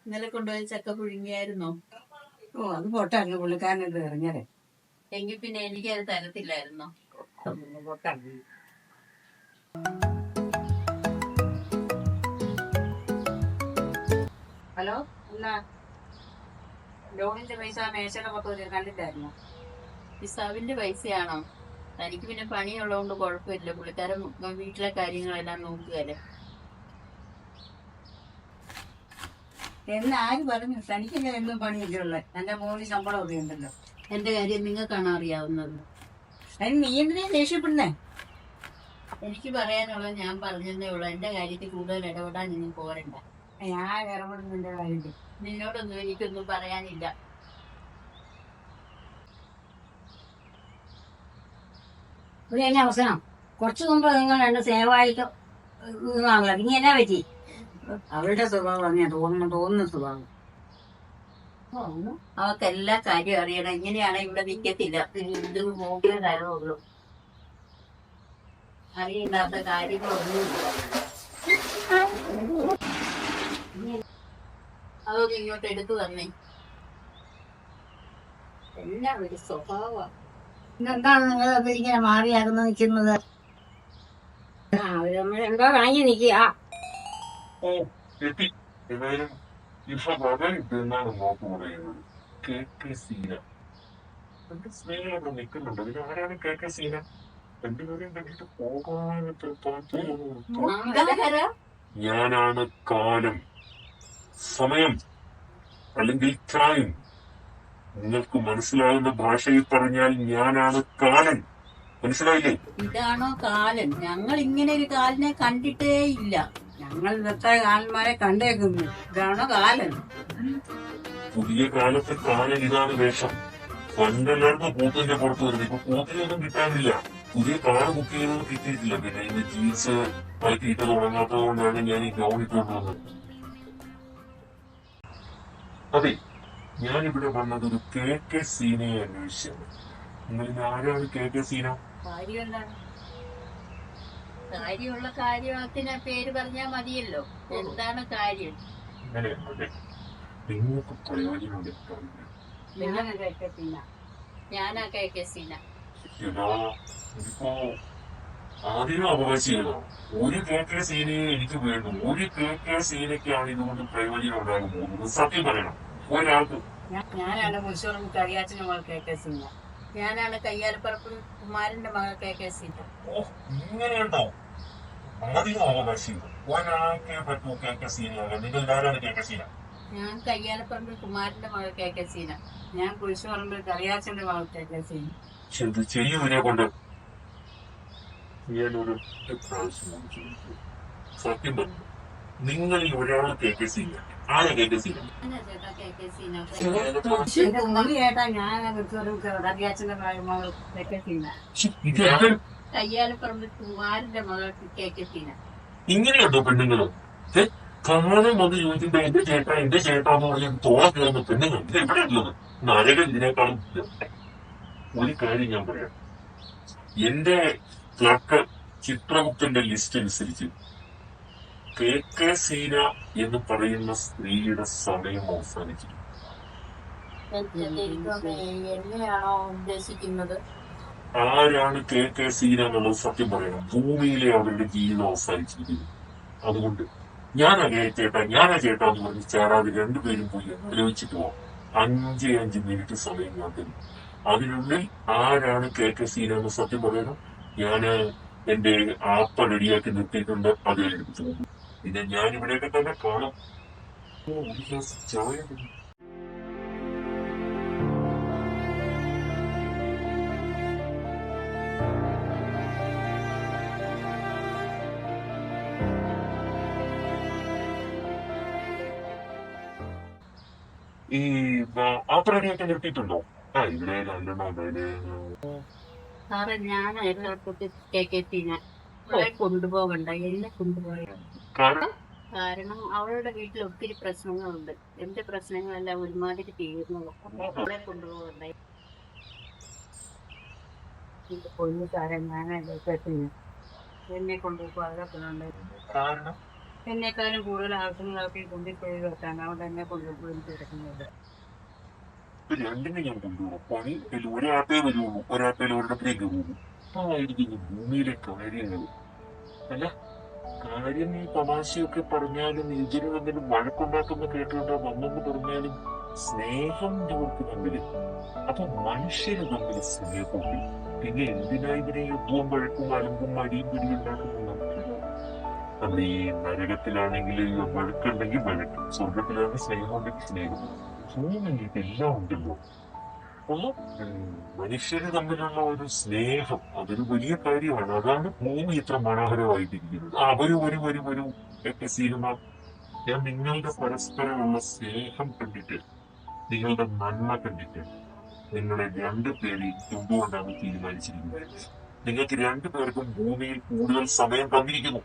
ഇന്നലെ കൊണ്ടുപോയി ചക്ക പുഴുങ്ങിയായിരുന്നോ? അത് പൊട്ടായിരുന്നു പുള്ളിക്കാരനത് ഇറങ്ങിയത്. എങ്കിൽ പിന്നെ എനിക്കത് തരത്തില്ലായിരുന്നോ? ഹലോ, എന്നാ ലോണിന്റെ പൈസ മേശയുടെ പുറത്ത് കണ്ടിട്ടായിരുന്നു? പിസാവിന്റെ പൈസയാണോ? തനിക്ക് പിന്നെ പണിയുള്ളതുകൊണ്ട് കുഴപ്പമില്ല, പുള്ളിക്കാരൻ വീട്ടിലെ കാര്യങ്ങളെല്ലാം നോക്കുകയല്ലേ. ആര് പറഞ്ഞു? തനിക്കല്ലേ എന്നും പണിയൊക്കെ ഉള്ളത്? എന്റെ മോന് ശമ്പളം ഒക്കെ ഉണ്ടല്ലോ. എന്റെ കാര്യം നിങ്ങൾക്കാണോ അറിയാവുന്നത്? അതിന് നീ എന്തിനാ ദേഷ്യപ്പെടുന്നേ? എനിക്ക് പറയാനുള്ളത് ഞാൻ പറഞ്ഞതേ ഉള്ളൂ. എന്റെ കാര്യത്തിൽ കൂടുതൽ ഇടപെടാൻ നിങ്ങൾ പോരണ്ട. ഞാൻ ഇടപെടുന്നതിന്റെ കാര്യത്തിൽ നിന്നോടൊന്നും എനിക്കൊന്നും പറയാനില്ല. ഇവിടെ എന്നെ അവസരം കുറച്ചു മുമ്പ് നിങ്ങൾ രണ്ട് സേവായിട്ടോ ഇനി എന്നാ പറ്റി? അവളുടെ സ്വഭാവം അങ്ങനെ തോന്നുന്ന സ്വഭാവം. അവർക്ക് എല്ലാ കാര്യവും അറിയണം. ഇങ്ങനെയാണ് ഇവിടെ നിൽക്കത്തില്ല. ഇത് നോക്കിയേ തരുള്ളൂ. അറിയില്ലാത്ത കാര്യങ്ങളൊന്നുമില്ല. അതൊക്കെ ഇങ്ങോട്ട് എടുത്തു തന്നെ. എല്ലാം ഒരു സ്വഭാവമാണ്. എന്താണ് നിങ്ങൾ ഇങ്ങനെ മാറിയാകുന്ന നിൽക്കുന്നത്? അവരമ്മ വാങ്ങി നിൽക്കുക. സ്ത്രീകളൊക്കെ നിൽക്കുന്നുണ്ട്. ഇതിൽ ആരാണ് കെ കെ സീന? രണ്ടുപേരും കണ്ടിട്ട് പോകാനായിട്ട് ഞാനാണ് കാലം, സമയം, അല്ലെങ്കിൽ ടൈം. നിങ്ങൾക്ക് മനസ്സിലാകുന്ന ഭാഷയിൽ പറഞ്ഞാൽ ഞാനാണ് കാലൻ. മനസ്സിലായില്ലേ? ഇതാണോ കാലൻ? ഞങ്ങൾ ഇങ്ങനെ ഒരു കാലിനെ കണ്ടിട്ടേ ഇല്ല. ഞങ്ങൾ ഇന്നത്തെ കാലന്മാരെ കണ്ടേക്കുന്നു. ഇതാണോ കാലൻ? പുതിയ കാലത്തെ കാലൻ ഇതാണ് വേഷം. പണ്ടെല്ലാവർക്കും പോത്തിന്റെ പുറത്ത് വരുന്നത്. ഇപ്പൊ പോത്തിനൊന്നും കിട്ടാനില്ല. പുതിയ കാറ് ബുക്ക് ചെയ്തത് കിട്ടിയിട്ടില്ല. പിന്നെ ഇന്ന് ജീൻസ് ഇട്ട് തുടങ്ങാത്തത് കൊണ്ടാണ് ഞാൻ ഈ ഗൗൺ ഇട്ടുകൊണ്ട് വന്നത്. അതെ, ഞാനിവിടെ വന്നത് ഒരു കെ കെ സീനയെ അന്വേഷിച്ചാണ്. നിങ്ങൾ ആരാണ് കെ കെ സീന? കാര്യം എന്താണ്? കാര്യമുള്ള കാര്യത്തിന് പേര് പറഞ്ഞാൽ മതിയല്ലോ. എന്താണ് കാര്യം? അങ്ങനെയല്ലേ? നിങ്ങൾക്ക് പ്രയോജനം എടുക്കാറില്ല. ഞാനാ കെ കെ സീന. ഇതിപ്പോ ആദ്യം അവകാശികളോ? ഒരു കെ കെ സീനയെ എനിക്ക് വേണ്ടു. ഒരു കെ കെ സീനയ്ക്കാണ് ഇതുകൊണ്ട് പ്രയോജനം ഉണ്ടാകാൻ പോകുന്നത്. സത്യം പറയണം ഒരാൾക്ക്. ഞാനാണ് മുൻഷോറും കറിയാച്ചന്റെ മകൾ കെ കെ സീന. ഞാനാണ് കയ്യാലപ്പറപ്പ് കുമാരന്റെ മകൾ കെ കെ സീന. ഓ, ഇങ്ങനെയുണ്ടോ? ആദ്യം അവകാശികൾ ഒരാൾക്കേ പറ്റൂ കെ കെ സീനയാകാൻ. നിങ്ങൾ ആരാണ് കെ കെ സീന? ഞാൻ കയ്യാലപ്പറമ്പിൽ കുമാരന്റെ മകൾ കെ കെ സീന. ഞാൻ കുരിശുപറമ്പിൽ കറിയാച്ചന്റെ മകൾ കെ കെ സീന. ചെയ്യുവിനെ കൊണ്ട് ഞാനൊരു സത്യം പറഞ്ഞു. നിങ്ങളിൽ ഒരാൾ കെ കെ സീന. ആരെ കെ കെ സീന? ചേട്ടാ, ഞാൻ കറിയാച്ചന്റെ മകൾ കെ കെ സീന. കയ്യാലപ്പറമ്പിൽ കുമാരന്റെ മകൾ കെ കെ സീന. ഇങ്ങനെയുണ്ടോ പെണ്ണുങ്ങള്? കാണാൻ വന്ന് ചോദിക്കുമ്പോ എന്റെ ചേട്ടാന്ന് പറഞ്ഞ തോളൊക്കെ വന്ന പെണ്ണുങ്ങൾ ഇത് എവിടെയുള്ളത്? നരകൻ ഇതിനേക്കാളും. ഒരു കാര്യം ഞാൻ പറയാം. എന്റെ ക്ലർക്ക് ചിത്രഗുപ്തന്റെ ലിസ്റ്റ് അനുസരിച്ച് കെ കെ സീന എന്ന് പറയുന്ന സ്ത്രീയുടെ സമയം അവസാനിച്ചിരിക്കും. എങ്ങനെയാണോ ഉദ്ദേശിക്കുന്നത്? ആരാണ് കെ കെ സീന എന്നുള്ളത് സത്യം പറയണം. ഭൂമിയിലെ അവരുടെ ജീവിതം അവസാനിച്ചിരിക്കുന്നു. അതുകൊണ്ട് ഞാനാ ചേട്ടാ എന്ന് പറഞ്ഞ് ചേരാതെ രണ്ടുപേരും പോയി ആലോചിച്ചിട്ട് പോവാം. 5 മിനിറ്റ് സമയം ഞാൻ തരും. അതിനുള്ളിൽ ആരാണ് കെ കെ സീന എന്ന് സത്യം പറയണം. ഞാന് എന്റെ ആപ്പ റെഡിയാക്കി നിർത്തിയിട്ടുണ്ട്. അത് എടുത്തു. പിന്നെ ഞാനിവിടെയൊക്കെ തന്നെ കാണാം. ഒരു ഗ്ലാസ് ചായ. ഈ ആത്രടിയൊക്കെ നിർത്തിയിട്ടുണ്ടോ? ആ ഇവിടെ രണ്ടെണ്ണം ഉണ്ടായിരുന്നു. സാറേ ഞാൻ എല്ലായിടത്തും കേക്കെത്തിനെ അവളെ കൊണ്ടുപോകണ്ട, എന്നെ കൊണ്ടുപോയ. കാരണം കാരണം അവളുടെ വീട്ടിൽ ഒത്തിരി പ്രശ്നങ്ങളുണ്ട്. എന്റെ പ്രശ്നങ്ങളെല്ലാം ഒരുമാതിരി തീർന്നു. അവളെ കൊണ്ടുപോകണ്ട. എന്റെ പൊന്നു സാറേ, ഞാൻ എല്ലാത്തിനും എന്നെ കൊണ്ടുപോകാതെ കാരണം എന്നെക്കാളും കൂടുതൽ ആവശ്യങ്ങളൊക്കെ കൊണ്ടുപോയി വെക്കാൻ അവിടെ എന്നെ കൊണ്ടുപോയി കിടക്കുന്നത്. ഇത് രണ്ടിനെ ഞാൻ കൊണ്ടുപോകും. പണി ഒരാട്ടേ വരുള്ളൂ, ഒരാട്ടയിൽ ഒരിടത്തേക്ക് പോകും. അതായിരിക്കും ഭൂമിയിലെ കാര്യങ്ങൾ. അല്ല, കാര്യം ഈ തമാശയൊക്കെ പറഞ്ഞാലും ഇതിന് തമ്മിൽ വഴക്കുണ്ടാക്കുന്ന കേട്ടുകൊണ്ട് വന്നെന്ന് പറഞ്ഞാലും സ്നേഹം ഇവർക്ക് തമ്മില്. അപ്പൊ മനുഷ്യര് തമ്മിൽ സ്നേഹമുണ്ട്. പിന്നെ എന്തിനാ ഇതിനെ യുദ്ധവും വഴക്കും അലമ്പും മടിയും പിടിയും ഉണ്ടാക്കുന്നത്? നമ്മൾ ഈ നരകത്തിലാണെങ്കിൽ വഴക്കുണ്ടെങ്കിൽ വഴക്ക്, സ്വർഗത്തിലാണെങ്കിൽ സ്നേഹം ഉണ്ടെങ്കിൽ സ്നേഹം. ഭൂമിയിൽ എല്ലാം ഉണ്ടല്ലോ. അപ്പൊ മനുഷ്യര് തമ്മിലുള്ള ഒരു സ്നേഹം അതൊരു വലിയ കാര്യമാണ്. അതാണ് ഭൂമി ഇത്ര മനോഹരമായിട്ടിരിക്കുന്നത്. വരൂ ഒക്കെ സിനിമ. ഞാൻ നിങ്ങളുടെ പരസ്പരമുള്ള സ്നേഹം കണ്ടിട്ട്, നിങ്ങളുടെ നന്മ കണ്ടിട്ട് നിങ്ങളെ രണ്ടുപേരെയും കൊണ്ടുകൊണ്ടാണ് തീരുമാനിച്ചിരിക്കുന്നത്. നിങ്ങൾക്ക് രണ്ടുപേർക്കും ഭൂമിയിൽ കൂടുതൽ സമയം തന്നിരിക്കുന്നു.